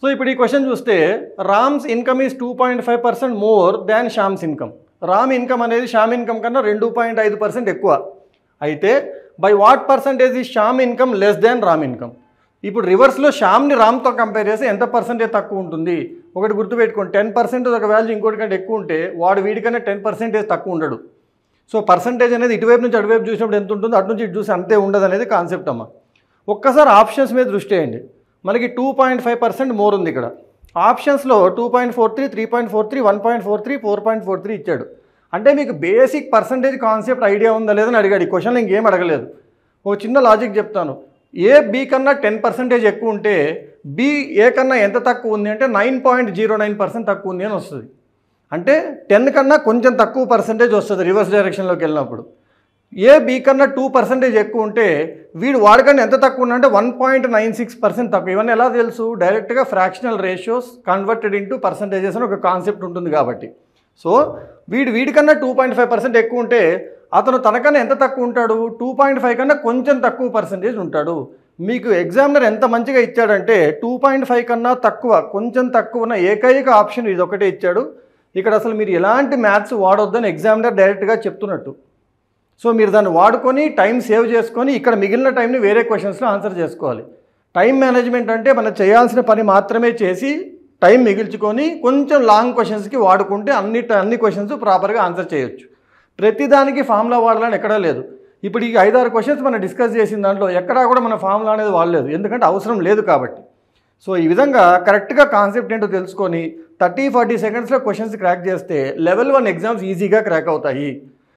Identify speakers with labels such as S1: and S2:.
S1: So ఇప్పుడు ఈ question చూస్తే Ram's income is 2.5% more than Shyam's income. Ram income అనేది శ్యామ్ ఇన్కమ్ కన్నా 2.5% ఎక్కువ. అయితే బై వాట్ పర్సంటేజ్ ఈ Shyam income less than Ram income. ఇప్పుడు రివర్స్లో శ్యామ్ని రామ్తో కంపేర్ చేస్తే ఎంత పర్సెంటేజ్ తక్కువ ఉంటుంది? ఒకటి గుర్తుపెట్టుకోండి, 10% ఒక వాల్యూ ఇంకోటి కంటే ఎక్కువ ఉంటే వాడు వీడికన్నా 10% తక్కువ ఉండడు. సో పర్సంటేజ్ అనేది ఇటువైపు నుంచి అటువైపు చూసినప్పుడు ఎంత ఉంటుందో అటు నుంచి ఇటు చూసి అంతే ఉండదు అనేది కాన్సెప్ట్ అమ్మ. ఒక్కసారి ఆప్షన్స్ మీద దృష్టి వేయండి. మనకి 2.5% మోర్ ఉంది ఇక్కడ. ఆప్షన్స్లో 2.43, 3.43, 1.43, 4.43 ఇచ్చాడు. అంటే మీకు బేసిక్ పర్సంటేజ్ కాన్సెప్ట్ ఐడియా ఉందా లేదని అడిగాడు. ఈ క్వశ్చన్లో ఇంకేం అడగలేదు. ఒక చిన్న లాజిక్ చెప్తాను. ఏ బి కన్నా 10% ఎక్కువ ఉంటే బి ఏ కన్నా ఎంత తక్కువ ఉంది అంటే 9.09% తక్కువ ఉంది అని వస్తుంది. అంటే 10 కన్నా కొంచెం తక్కువ పర్సంటేజ్ వస్తుంది రివర్స్ డైరెక్షన్లోకి వెళ్ళినప్పుడు. ఏ బి కన్నా 2% ఎక్కువ ఉంటే వాడికన్నా ఎంత తక్కువ ఉందంటే 1.96% తక్కువ. ఇవన్నీ ఎలా తెలుసు? డైరెక్ట్గా fractional ratios converted into percentages అని ఒక కాన్సెప్ట్ ఉంటుంది కాబట్టి. సో వీడికన్నా 2.5% ఎక్కువ ఉంటే అతను తనకన్నా ఎంత తక్కువ ఉంటాడు? 2.5 కన్నా కొంచెం తక్కువ పర్సంటేజ్ ఉంటాడు. మీకు ఎగ్జామినర్ ఎంత మంచిగా ఇచ్చాడంటే 2.5 కన్నా తక్కువ కొంచెం తక్కువ ఉన్న ఏకైక ఆప్షన్ ఇది ఒకటే ఇచ్చాడు. ఇక్కడ అసలు మీరు ఎలాంటి మ్యాథ్స్ వాడొద్దని ఎగ్జామినర్ డైరెక్ట్గా చెప్తున్నట్టు. సో మీరు దాన్ని వాడుకొని టైం సేవ్ చేసుకొని ఇక్కడ మిగిలిన టైంని వేరే క్వశ్చన్స్లో ఆన్సర్ చేసుకోవాలి. టైం మేనేజ్మెంట్ అంటే మనం చేయాల్సిన పని మాత్రమే చేసి టైం మిగిల్చుకొని కొంచెం లాంగ్ క్వశ్చన్స్కి వాడుకుంటే అన్ని క్వశ్చన్స్ ప్రాపర్గా ఆన్సర్ చేయొచ్చు. ప్రతిదానికి ఫార్ములా వాడాలని ఎక్కడా లేదు. ఇప్పుడు ఈ 5-6 క్వశ్చన్స్ మనం డిస్కస్ చేసిన దాంట్లో ఎక్కడా కూడా మన ఫార్ములా అనేది వాడలేదు, ఎందుకంటే అవసరం లేదు కాబట్టి. సో ఈ విధంగా కరెక్ట్గా కాన్సెప్ట్ ఏంటో తెలుసుకొని 30-40 సెకండ్స్లో క్వశ్చన్స్ క్రాక్ చేస్తే లెవెల్ 1 ఎగ్జామ్స్ ఈజీగా క్రాక్ అవుతాయి.